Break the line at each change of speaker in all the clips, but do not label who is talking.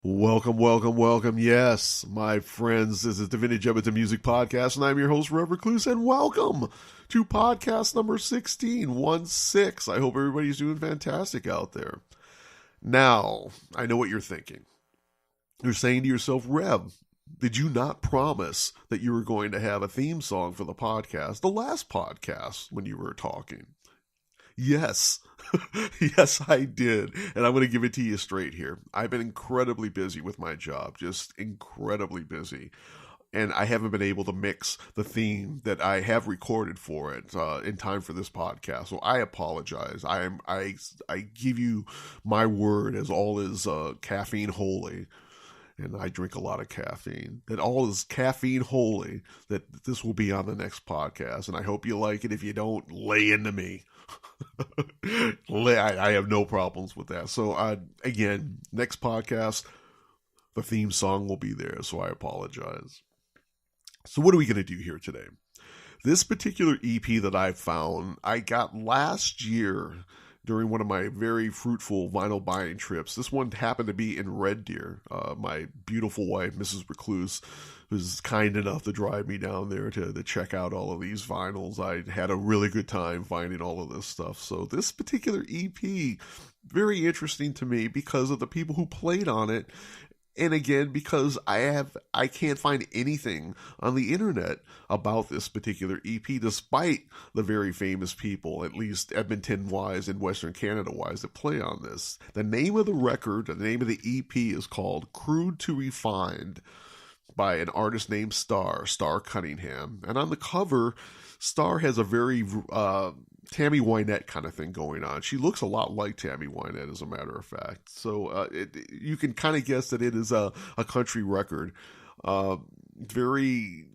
Welcome, welcome, welcome. Yes, my friends, this is the Vintage Edmonton Music Podcast, and I'm your host, Rev Recluse, and welcome to podcast number 16. I hope everybody's doing fantastic out there. Now, I know what you're thinking. You're saying to yourself, Rev, did you not promise that you were going to have a theme song for the podcast, the last podcast, when you were talking? Yes. Yes, I did. And I'm going to give it to you straight here. I've been incredibly busy with my job, just incredibly busy. And I haven't been able to mix the theme that I have recorded for it in time for this podcast. So I apologize. I give you my word as all is caffeine holy. And I drink a lot of caffeine. That all is caffeine holy, that this will be on the next podcast. And I hope you like it. If you don't, lay into me. I have no problems with that. So again, next podcast, the theme song will be there. So I apologize. So what are we going to do here today? This particular EP that I found, I got last year during one of my very fruitful vinyl buying trips. This one happened to be in Red Deer. My beautiful wife, Mrs. Recluse, was kind enough to drive me down there to check out all of these vinyls. I had a really good time finding all of this stuff. So this particular EP, very interesting to me because of the people who played on it. And again, because I can't find anything on the internet about this particular EP, despite the very famous people, at least Edmonton-wise and Western Canada-wise, that play on this. The name of the record, the name of the EP is called Crude To Refined, by an artist named Star Cunningham. And on the cover, Star has a very Tammy Wynette kind of thing going on. She looks a lot like Tammy Wynette, as a matter of fact. So you can kind of guess that it is a country record. Very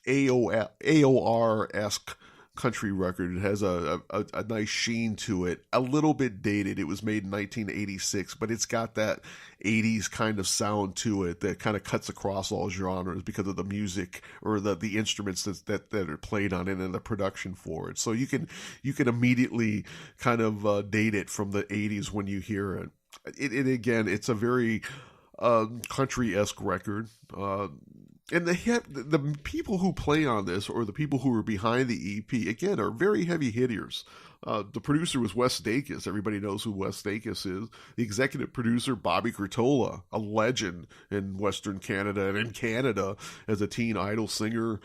AOR-esque country record. It has a nice sheen to it. A little bit dated. It was made in 1986, but it's got that 80s kind of sound to it that kind of cuts across all genres because of the music or the instruments that are played on it and the production for it. So you can immediately kind of date it from the 80s when you hear it. It again, it's a very country-esque record. And the people who play on this, or the people who are behind the EP, again, are very heavy hitters. The producer was Wes Dacus. Everybody knows who Wes Dacus is. The executive producer, Bobby Curtola, a legend in Western Canada and in Canada as a teen idol singer,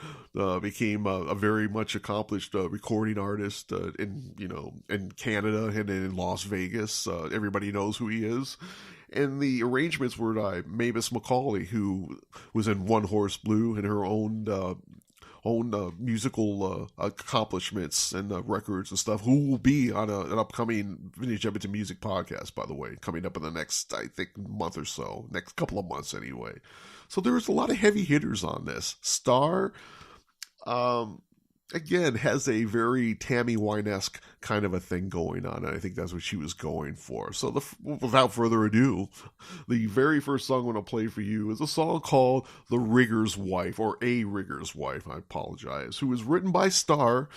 became a very much accomplished recording artist in Canada and in Las Vegas. Everybody knows who he is. And the arrangements were by Mavis McCauley, who was in One Horse Blue and her own musical accomplishments and records and stuff, who will be on an upcoming Vintage Edmonton Music Podcast, by the way, coming up in the next, I think, month or so, next couple of months anyway. So there's a lot of heavy hitters on this. Star, again, has a very Tammy Wynette-esque kind of a thing going on, and I think that's what she was going for. So without further ado, the very first song I'm going to play for you is a song called The Rigger's Wife, or A Rigger's Wife, I apologize, who was written by Star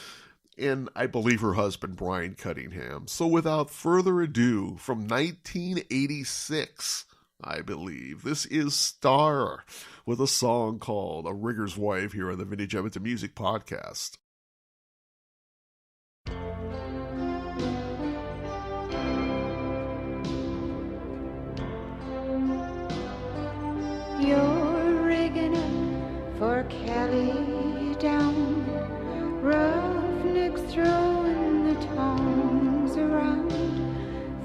and I believe her husband, Brian Cunningham. So without further ado, from 1986, I believe, this is Star with a song called A Rigger's Wife here on the Vintage Edmonton Music Podcast.
You're rigging up for Kelly down, roughnecks throwing the tongs around.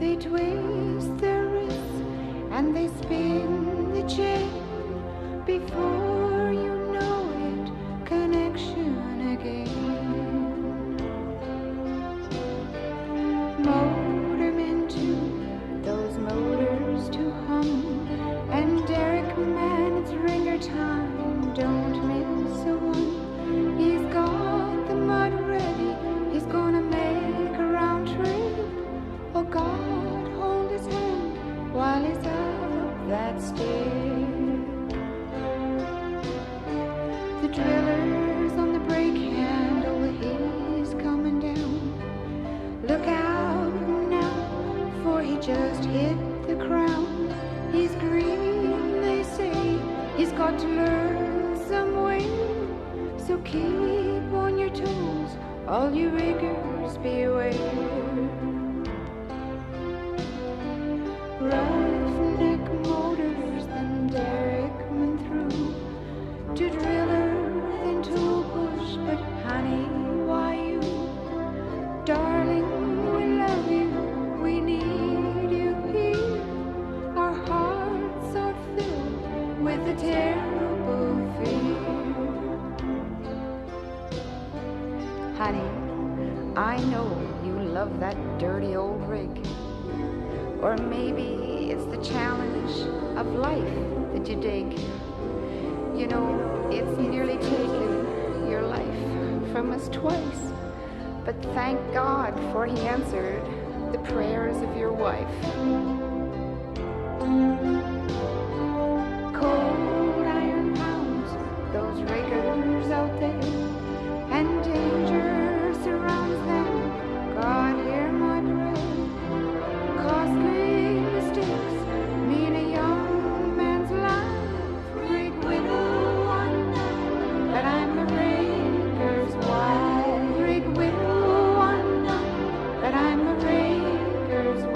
They twist their wrists and they spin the chain. Before you know it, connection again. Motormen too, those motors to hum, and Derek man, it's ringer time, don't miss a one. He's got the mud ready, he's gonna make a round trip. Oh God, hold his hand while he's up that stair. The driller's on the brake handle, he's coming down. Look out now, for he just hit the ground. He's green He's got to learn some way, so keep on your toes, all you riggers beware. Roughneck motors, then derrickman through, to driller, then tool push, but honey, why you? Darling, we love you, we need you here. Our hearts are filled with a terrible fear. Honey, I know you love that dirty old rig. Or maybe it's the challenge of life that you dig. You know, it's nearly taken your life from us twice. But thank God, for he answered the prayers of your wife. Cold iron pounds those riggers out there, and danger surrounds them. God, hear my prayer. Costly mistakes mean a young man's life. Rig widow, I know that I'm a rigger's wife. Rig widow, I know that I'm a rigger's wife.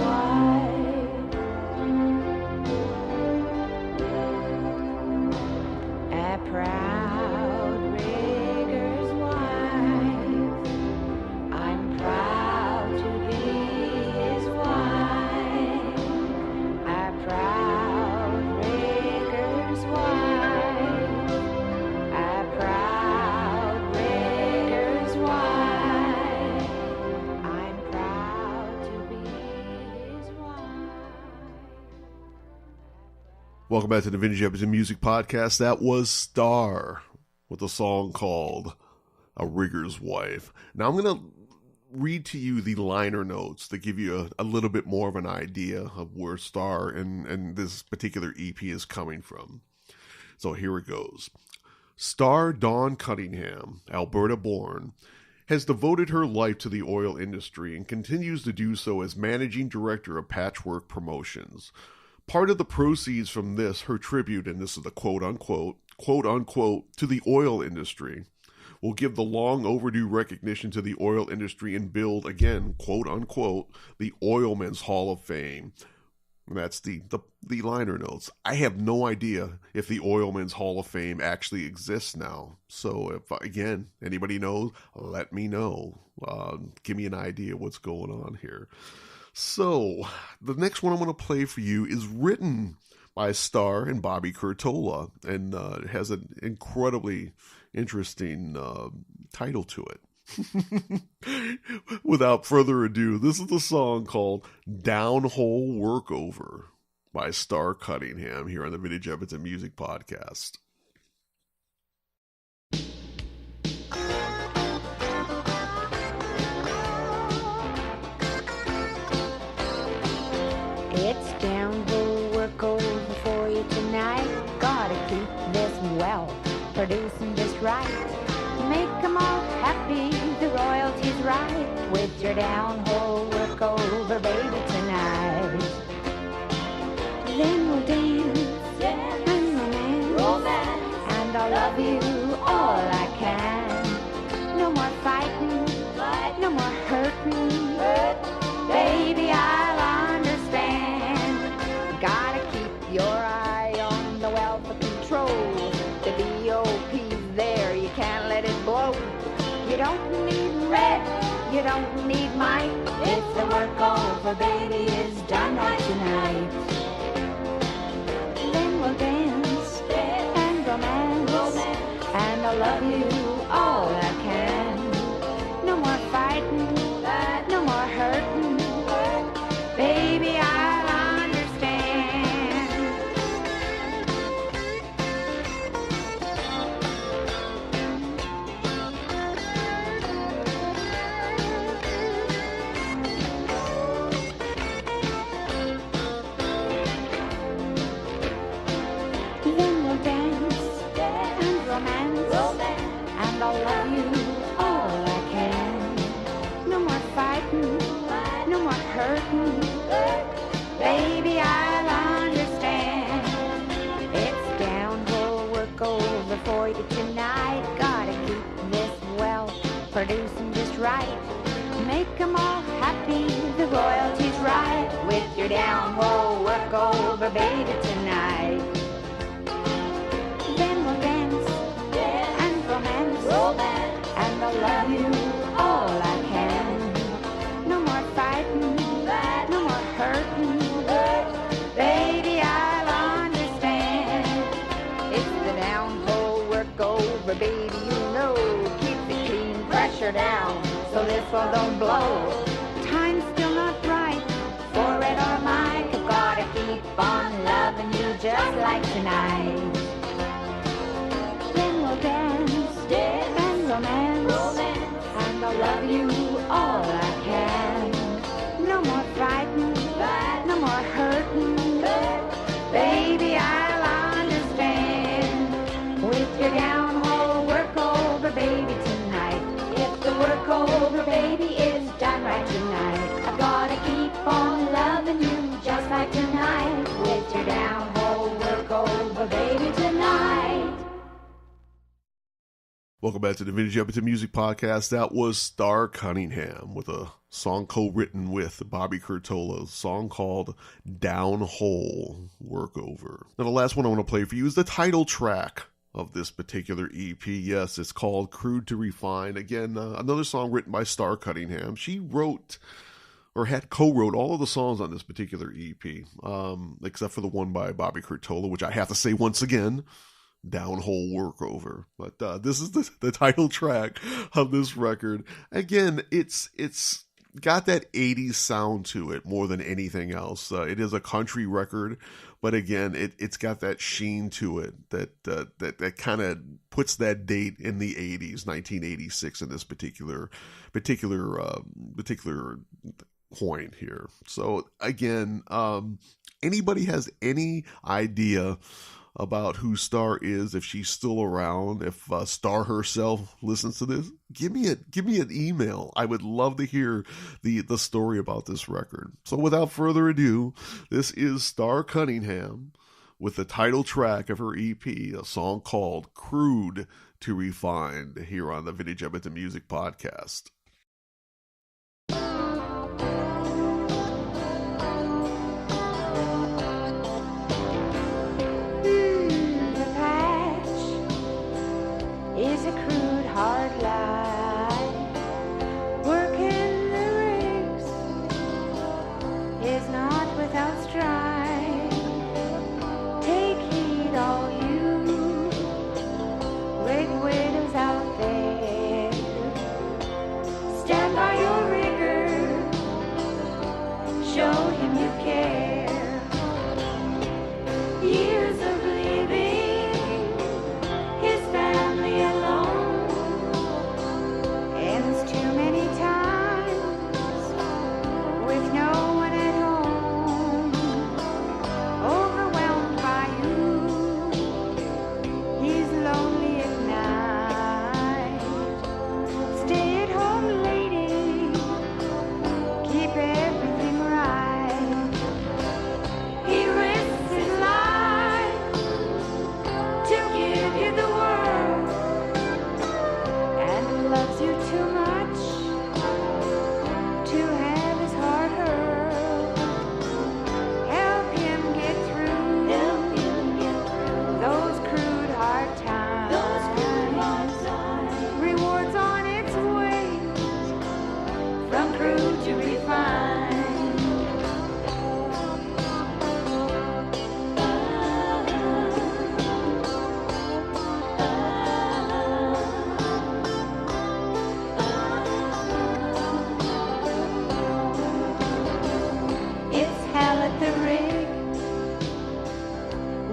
A proud rigger's wife. I'm proud to be his wife. A proud rigger's wife. A proud rigger's wife. I'm proud to be his wife.
Welcome back to the Vintage Edmonton Music Podcast. That was Star with a song called A Rigger's Wife. Now I'm going to read to you the liner notes to give you a little bit more of an idea of where Star and this particular EP is coming from. So here it goes. Star Dawn Cunningham, Alberta born, has devoted her life to the oil industry and continues to do so as managing director of Patchwork Promotions. Part of the proceeds from this, her tribute, and this is the quote unquote, to the oil industry, will give the long overdue recognition to the oil industry and build, again, quote unquote, the Oilmen's Hall of Fame. And that's the liner notes. I have no idea if the Oilmen's Hall of Fame actually exists now. So if, again, anybody knows, let me know. Give me an idea what's going on here. So, the next one I'm going to play for you is written by Star and Bobby Curtola, and it has an incredibly interesting title to it. Without further ado, this is the song called Downhole Workover by Star Cunningham here on the Vintage Edmonton Music Podcast.
It's downhole work over for you tonight. Gotta keep this well, producing just right. Make 'em all happy, the royalties right. With your downhole work over, baby, tonight. Then we'll dance and romance, and I'll love you all I can. No more fighting, no more hurting, baby, I'll understand. Gotta keep your eye on the welfare control. The BOP's there, you can't let it blow. You don't need red, you don't need might. If the work over, baby, is done right tonight. Then we'll dance and romance, and I'll love you all I can. No more fighting, no more hurting, baby, I'll understand. Then we'll dance and romance, and I'll love you all I can. over, baby, tonight. Then we'll dance and romance, and I'll love you all I can. No more fighting, no more hurting, baby, I'll understand. It's the down-hole work over, baby, you know. Keep the clean pressure down, so this one don't blow. Time's still not right for red or Mike. I've gotta keep on loving you just like tonight. Then we'll dance and romance, and I'll love you all I can. No more fighting, no more hurting, baby, I'll understand. With your down-hole work over, baby, tonight. If the work over, baby, is done right tonight, I've gotta keep on loving you just like tonight. With your down-hole work over, baby, tonight.
Welcome back to the Vintage Edmonton Music Podcast. That was Star Cunningham with a song co-written with Bobby Curtola, a song called Down Hole Workover. Now the last one I want to play for you is the title track of this particular EP. Yes, it's called Crude To Refined. Again, another song written by Star Cunningham. She wrote or had co-wrote all of the songs on this particular EP, except for the one by Bobby Curtola, which I have to say once again, Downhole Workover. But this is the title track of this record. Again, it's got that 80s sound to it more than anything else. It is a country record, but again, it's got that sheen to it that kind of puts that date in the 80s, 1986 in this particular point here. So again, anybody has any idea about who Star is, if she's still around, if Star herself listens to this, give me an email. I would love to hear the story about this record. So without further ado, this is Star Cunningham with the title track of her EP, a song called Crude To Refined, here on the Vintage Edmonton Music Podcast.
Is a crude, hard life. Working the rigs is not without strife. Take heed, all you rig widows out there. Stand by your rigger, show him you care. Years of leaving his family alone ends too many times with no one at home. Overwhelmed by you, he's lonely at night. Stay at home, lady, keep everything right. He risks his life to give you the world, and loves you too much to have his heart hurt. Help him get through those crude hard times. Rewards on its way from crude to refined. It's hell at the rig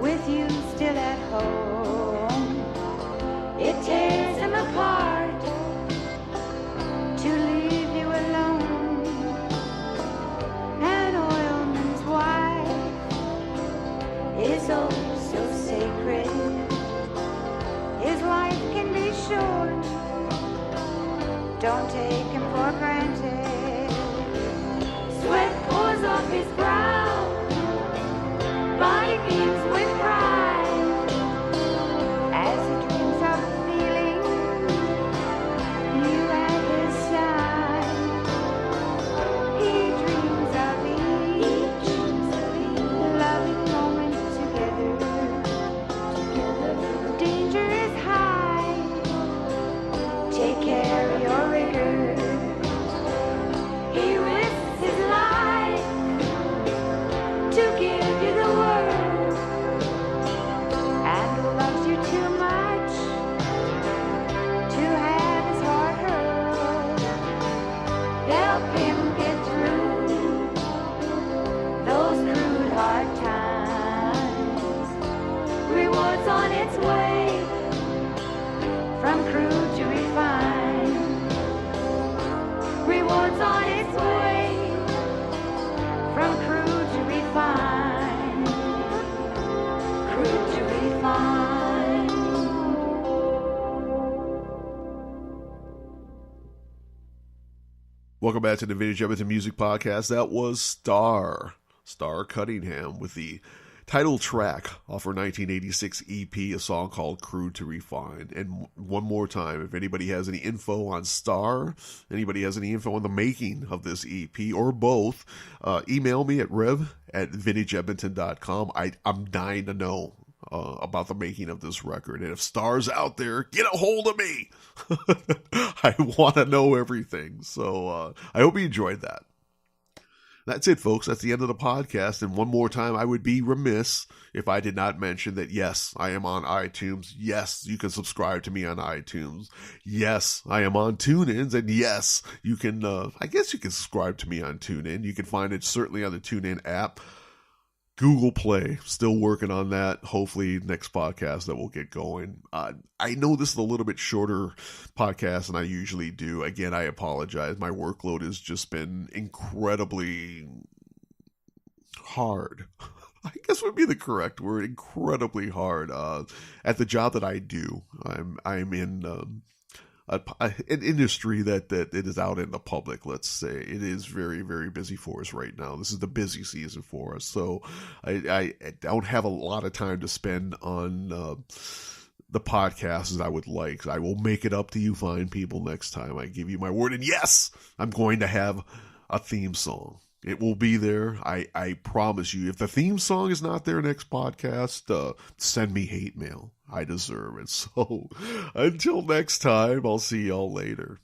with you still at home. It tears him apart to leave you alone. An oilman's wife is oh so sacred. His life can be short. Don't take him for granted. Sweat pours off his brow, body beams with pride, as he dreams of feeling you at his side. He dreams of each loving moment its way from crude to refined. Rewards on its way from crude to refined. Crude to refined.
Welcome back to the Vintage Edmonton Music Podcast. That was Star Cunningham with the title track off her 1986 EP, a song called Crude to Refined. And one more time, if anybody has any info on Star, anybody has any info on the making of this EP, or both, email me at rev@vintageedmonton.com. I'm dying to know about the making of this record. And if Star's out there, get a hold of me. I want to know everything. So I hope you enjoyed that. That's it, folks. That's the end of the podcast. And one more time, I would be remiss if I did not mention that, yes, I am on iTunes. Yes, you can subscribe to me on iTunes. Yes, I am on TuneIn. And yes, you can, I guess you can subscribe to me on TuneIn. You can find it certainly on the TuneIn app. Google Play, still working on that. Hopefully next podcast that we'll get going. I know this is a little bit shorter podcast than I usually do. Again, I apologize. My workload has just been incredibly hard. I guess would be the correct word. Incredibly hard at the job that I do. I'm in an industry that it is out in the public, let's say. It is very, very busy for us right now. This is the busy season for us. So I don't have a lot of time to spend on the podcast as I would like. I will make it up to you fine people next time. I give you my word. And yes, I'm going to have a theme song. It will be there. I promise you. If the theme song is not there next podcast, send me hate mail. I deserve it. So until next time, I'll see y'all later.